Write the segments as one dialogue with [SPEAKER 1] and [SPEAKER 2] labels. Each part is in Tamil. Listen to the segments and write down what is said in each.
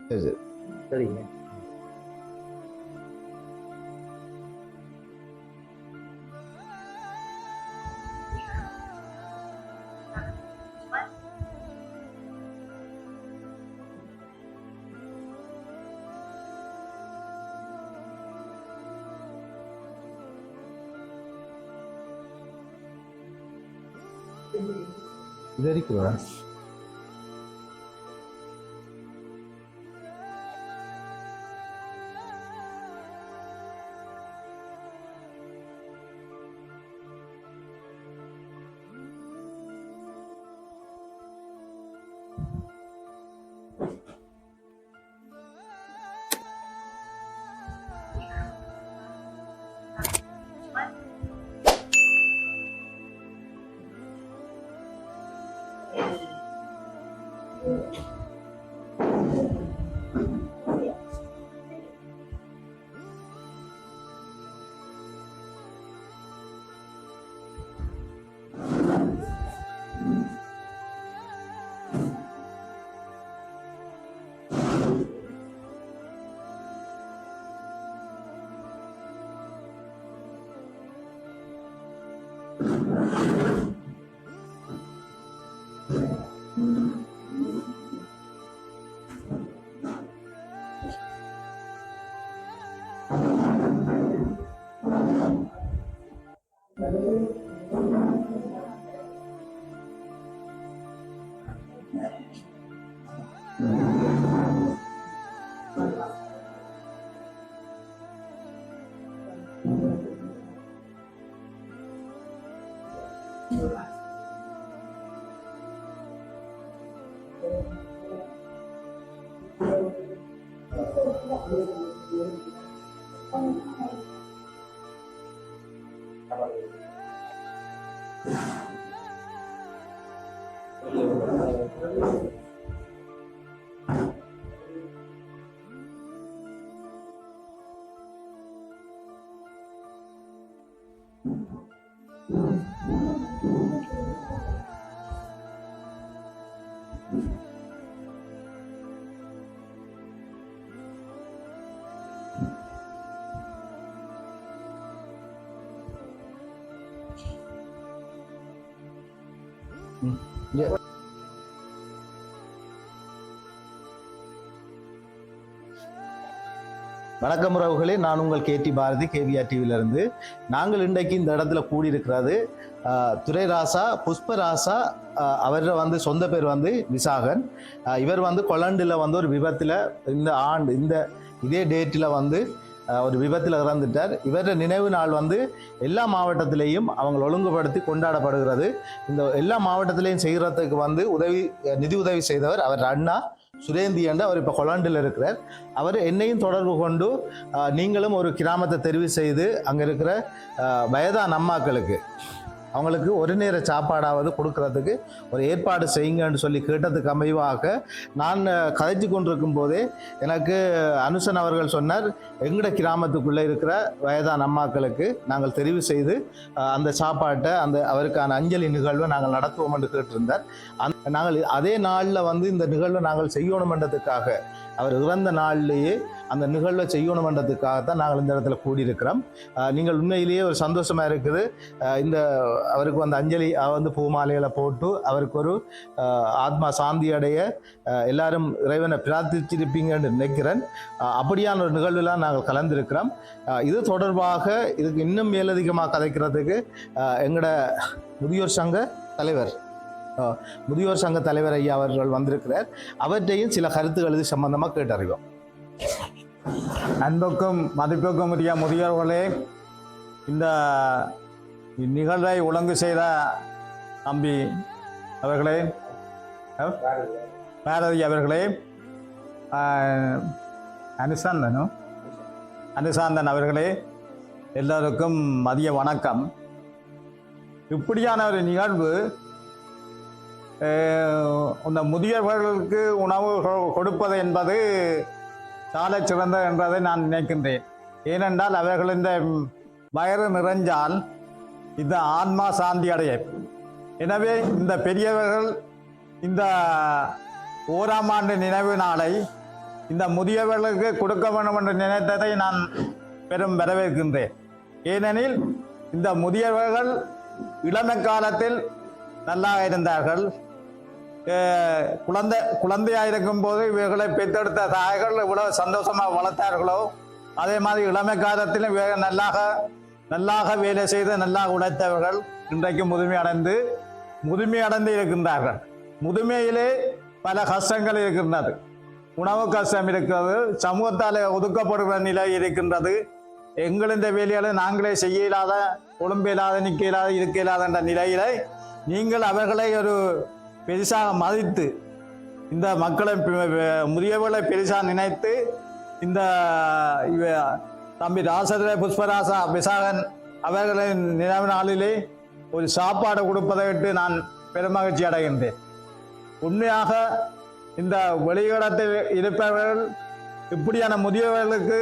[SPEAKER 1] சரி
[SPEAKER 2] சரிங்க.
[SPEAKER 1] இது இருக்குதா? வணக்கம் உறவுகளே, நான் உங்கள் கேடி பாரதி, கேவிஆர் டிவியிலிருந்து. நாங்கள் இன்றைக்கு இந்த இடத்துல கூடியிருக்கிறது துரைராசா புஷ்பராசா. அவர வந்து சொந்த பேர் வந்து விசாகன். இவர் வந்து கொலண்டில் வந்து ஒரு விபத்தில் இதே டேட்டில் வந்து ஒரு விபத்தில் இறந்துட்டார். இவர நினைவு நாள் வந்து எல்லா மாவட்டத்திலையும் அவங்க ஒழுங்குபடுத்தி கொண்டாடப்படுகிறது. இந்த எல்லா மாவட்டத்திலையும் செய்கிறதுக்கு வந்து நிதி உதவி செய்தவர் அவர் அண்ணா சுரேந்தி என்று. அவர் இப்போ கொலாண்டில் இருக்கிறார். அவர் என்னையும் தொடர்பு கொண்டு நீங்களும் ஒரு கிராமத்தை தெரிவு செய்து அங்கே இருக்கிற வயதான அம்மாக்களுக்கு அவங்களுக்கு ஒரு நேர சாப்பாடாவது கொடுக்கறதுக்கு ஒரு ஏற்பாடு செய்யுங்கன்னு சொல்லி கேட்டதுக்கு அமைவாக நான் கதைச்சு கொண்டிருக்கும் போதே எனக்கு அனுசன் அவர்கள் சொன்னார், எங்கட கிராமத்துக்குள்ளே இருக்கிற வயதான அம்மாக்களுக்கு நாங்கள் தெரிவு செய்து அந்த சாப்பாட்டை அவருக்கான அஞ்சலி நிகழ்வை நாங்கள் நடத்துவோம் என்று கேட்டிருந்தார். நாங்கள் அதே நாளில் வந்து இந்த நிகழ்வை நாங்கள் செய்யணுமென்றதுக்காக, அவர் இறந்த நாள்லேயே அந்த நிகழ்வை செய்யணுமென்றதுக்காகத்தான் நாங்கள் இந்த இடத்துல கூடியிருக்கிறோம். நீங்கள் உண்மையிலேயே ஒரு சந்தோஷமாக இருக்குது. அவருக்கு வந்து அஞ்சலி வந்து பூமாலைகளை போட்டு அவருக்கு ஒரு ஆத்மா சாந்தி அடைய எல்லாரும் இறைவனை பிரார்த்திச்சிருப்பீங்கன்னு நினைக்கிறேன். அப்படியான ஒரு நிகழ்வுலாம் நாங்கள் கலந்திருக்கிறோம். இது தொடர்பாக இதுக்கு இன்னும் மேலதிகமாக கதைக்கிறதுக்கு எங்களோட முதியோர் சங்க தலைவர் ஐயா அவர்கள் வந்திருக்கிறார். அவற்றையும் சில கருத்துக்கள் இது சம்பந்தமாக கேட்டறிவோம்.
[SPEAKER 3] அன்புக்கும் மதிப்புக்கும் உரிய முதியோர்களே, இந்த நிகழ்வை ஒழுங்கு செய்த தம்பி அவர்களே, பாரதி அவர்களே, அனுசாந்தன் அவர்களே, எல்லோருக்கும் மதிய வணக்கம். இப்படியான ஒரு நிகழ்வு இந்த முதியவர்களுக்கு உணவு கொடுப்பது என்பது சாலை சிறந்தது என்றதை நான் நினைக்கின்றேன். ஏனென்றால் அவர்கள் இந்த வயிறு நிறைஞ்சால் இந்த ஆன்மா சாந்தி அடையும். எனவே இந்த பெரியவர்கள் இந்த 1ஆம் ஆண்டு நினைவு நாளை இந்த முதியவர்களுக்கு கொடுக்க வேண்டும் என்று நினைத்ததை நான் பெரும் வரவேற்கின்றேன். ஏனெனில் இந்த முதியவர்கள் இளமை காலத்தில் நல்லா இருந்தார்கள். குழந்தையாக இருக்கும்போது இவர்களை பெற்றெடுத்த தாய்கள் இவ்வளவு சந்தோஷமாக வளர்த்தார்களோ அதே மாதிரி இளமை காலத்திலும் நல்லாக வேலை செய்து நல்லாக உழைத்தவர்கள் இன்றைக்கு முதுமை அடைந்து இருக்கின்றார்கள். முதுமையிலே பல கஷ்டங்கள் இருக்கின்றது. உணவு கஷ்டம் இருக்கிறது, சமூகத்தால் ஒதுக்கப்படுகிற நிலை இருக்கின்றது. எங்களின் வேலைகளை நாங்களே செய்ய இயலாத, ஒழும்பு இல்லாத, நிற்க இயலாத, இருக்க இயலாத என்ற நிலையிலே நீங்கள் அவர்களை ஒரு பெருசாக மதித்து இந்த மக்களை முதியவர்களை பெருசாக நினைத்து இந்த தம்பி ராசதுரை புஷ்பராசா விசாகன் அவர்களின் நினைவு நாளிலே ஒரு சாப்பாடு கொடுப்பதை விட்டு நான் பெருமகிழ்ச்சி அடைகின்றேன். உண்மையாக இந்த வெளியிடத்தில் இருப்பவர்கள் இப்படியான முதியவர்களுக்கு,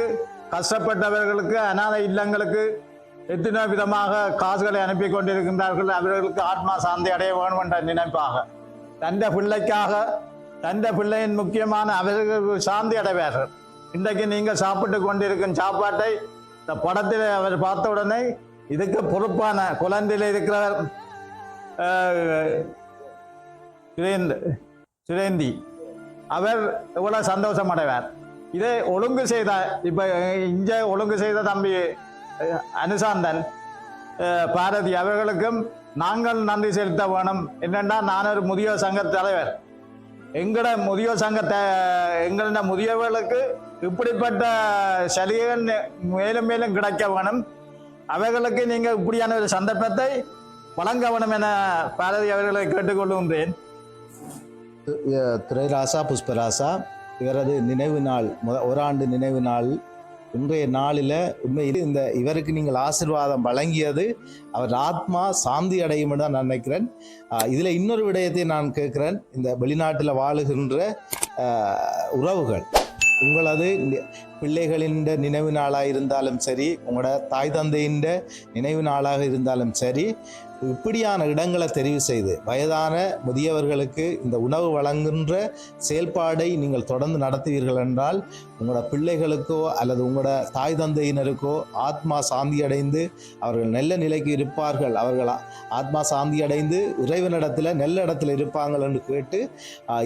[SPEAKER 3] கஷ்டப்பட்டவர்களுக்கு, அநாத இல்லங்களுக்கு எத்தனை விதமாக காசுகளை அனுப்பி கொண்டிருக்கின்றார்கள். அவர்களுக்கு ஆத்மா சாந்தி அடைய வேண்டும் என்ற நினைப்பாக தந்த பிள்ளைக்காக, தந்த பிள்ளையின் முக்கியமான அவர்களுக்கு சாந்தி அடைவார்கள். இன்றைக்கு நீங்கள் சாப்பிட்டு கொண்டிருக்கும் சாப்பாட்டை இந்த படத்தில் அவர் பார்த்த உடனே இதுக்கு பொறுப்பான குழந்தையில் இருக்கிறவர் சுரேந்தி அவர் எவ்வளவு சந்தோஷம் அடைவார். இதை ஒழுங்கு செய்த இப்போ இங்கே ஒழுங்கு செய்த தம்பி அனுசாந்தன் பாரதி அவர்களுக்கும் நாங்கள் நன்றி செலுத்த வேணும். என்னென்னா, நான் ஒரு முதியோர் சங்க தலைவர். எங்களோட முதியவர்களுக்கு இப்படிப்பட்ட சலுகைகள் மேலும் மேலும் கிடைக்க வேணும். அவர்களுக்கு நீங்கள் இப்படியான ஒரு சந்தர்ப்பத்தை வழங்க வேணும் என பாரதி அவர்களை கேட்டுக்கொள்கின்றேன்.
[SPEAKER 1] துரைராசா புஷ்பராசா இவரது நினைவு நாள், ஓராண்டு நினைவு நாள் இன்றைய நாளில் உண்மையில் இவருக்கு நீங்கள் ஆசீர்வாதம் வழங்கியது அவர் ஆத்மா சாந்தி அடையும் தான் நான் நினைக்கிறேன். இதில் இன்னொரு விடயத்தை நான் கேட்குறேன். இந்த வெளிநாட்டில் வாழுகின்ற உறவுகள், உங்களது பிள்ளைகளின் நினைவு நாளாக இருந்தாலும் சரி, உங்களோட தாய் தந்தையின் நினைவு நாளாக இருந்தாலும் சரி, இப்படியான இடங்களை தெரிவு செய்து வயதான முதியவர்களுக்கு இந்த உணவு வழங்குகின்ற செயல்பாடை நீங்கள் தொடர்ந்து நடத்துவீர்கள் என்றால் உங்களோட பிள்ளைகளுக்கோ அல்லது உங்களோட தாய் தந்தையினருக்கோ ஆத்மா சாந்தி அடைந்து அவர்கள் நல்ல நிலைக்கு இருப்பார்கள், அவர்கள் ஆத்மா சாந்தி அடைந்து இறைவனிடத்தில் நல்ல இடத்துல இருப்பாங்கள் என்று கேட்டு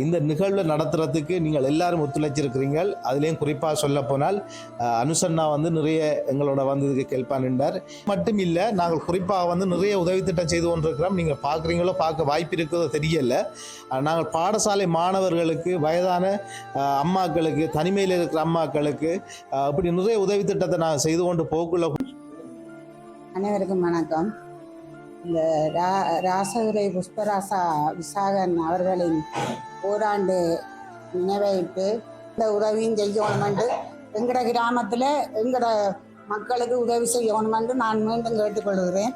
[SPEAKER 1] இந்த நிகழ்வை நடத்துறதுக்கு நீங்கள் எல்லாரும் ஒத்துழைச்சிருக்கிறீங்க. அதுலேயும் குறிப்பாக சொல்ல போனால் அனுசன்னா நிறைய எங்களோட இதுக்கு கேள்பா நின்றார். மட்டும் இல்லை, நாங்கள் குறிப்பாக நிறைய உதவி திட்டம் செய்து கொண்டிருக்கிறோம். நீங்கள் பார்க்குறீங்களோ, பார்க்க வாய்ப்பு இருக்கிறதோ தெரியல. நாங்கள் பாடசாலை மாணவர்களுக்கு, வயதான அம்மாக்களுக்கு, தனிமையில் இருக்கிற அம்மாக்களுக்கு அப்படி நிறைய உதவி திட்டத்தை நாங்கள் செய்து கொண்டு போக்குள்ள.
[SPEAKER 2] அனைவருக்கும் வணக்கம். இந்த ராசதுரை புஷ்பராசா விசாகன் அவர்களின் ஓராண்டு நினைவையிட்டு இந்த உதவியும் செய்யணுமென்று எங்கட கிராமத்தில் எங்கட மக்களுக்கு உதவி செய்யணுமென்று நான் மீண்டும் கேட்டுக்கொள்கிறேன்.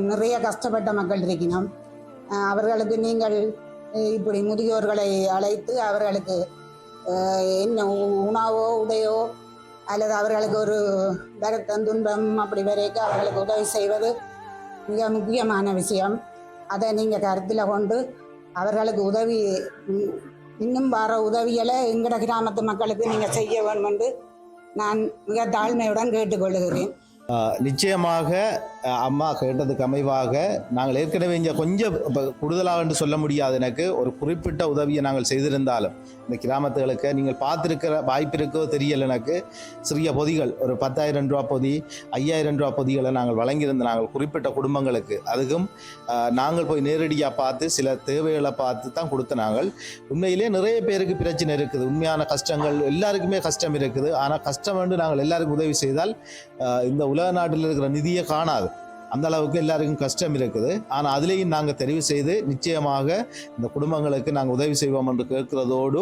[SPEAKER 2] நிறைய கஷ்டப்பட்ட மக்கள் இருக்கணும். அவர்களுக்கு நீங்கள் இப்படி முதியோர்களை அழைத்து அவர்களுக்கு என்ன உணவோ உடையோ அல்லது அவர்களுக்கு ஒரு வருத்தம் துன்பம் அப்படி வரைக்கும் அவர்களுக்கு உதவி செய்வது மிக முக்கியமான விஷயம். அதை நீங்கள் கருத்தில் கொண்டு அவர்களுக்கு உதவி, இன்னும் வர உதவிகளை எங்கட கிராமத்து மக்களுக்கு நீங்கள் செய்ய வேண்டும் என்று நான் மிக தாழ்மையுடன் கேட்டுக்கொள்கிறேன்.
[SPEAKER 1] நிச்சயமாக அம்மா கேட்டதுக்கு அமைவாக நாங்கள் ஏற்கனவே இங்கே கொஞ்சம் கூடுதலாக என்று சொல்ல முடியாது. எனக்கு ஒரு குறிப்பிட்ட உதவியை நாங்கள் செய்திருந்தாலும் இந்த கிராமத்துகளுக்கு நீங்கள் பார்த்துருக்கிற வாய்ப்பு இருக்கோ தெரியல. எனக்கு சிறிய பொதிகள், ஒரு 10,000 ரூபா பொதி, 5,000 ரூபா பொதிகளை நாங்கள் வழங்கியிருந்தோம் நாங்கள் குறிப்பிட்ட குடும்பங்களுக்கு. அதுக்கும் நாங்கள் போய் நேரடியாக பார்த்து சில தேவைகளை பார்த்து தான் கொடுத்த. நாங்கள் உண்மையிலே நிறைய பேருக்கு பிரச்சனை இருக்குது, உண்மையான கஷ்டங்கள் எல்லாருக்குமே கஷ்டம் இருக்குது. ஆனால் கஷ்டம் என்று நாங்கள் எல்லாருக்கும் உதவி செய்தால் இந்த உலக நாட்டில் இருக்கிற நிதியை காணாது, அந்த அளவுக்கு எல்லாருக்கும் கஷ்டம் இருக்குது. ஆனால் அதுலேயும் நாங்கள் தெரிவு செய்து நிச்சயமாக இந்த குடும்பங்களுக்கு நாங்கள் உதவி செய்வோம் என்று கேட்கிறதோடு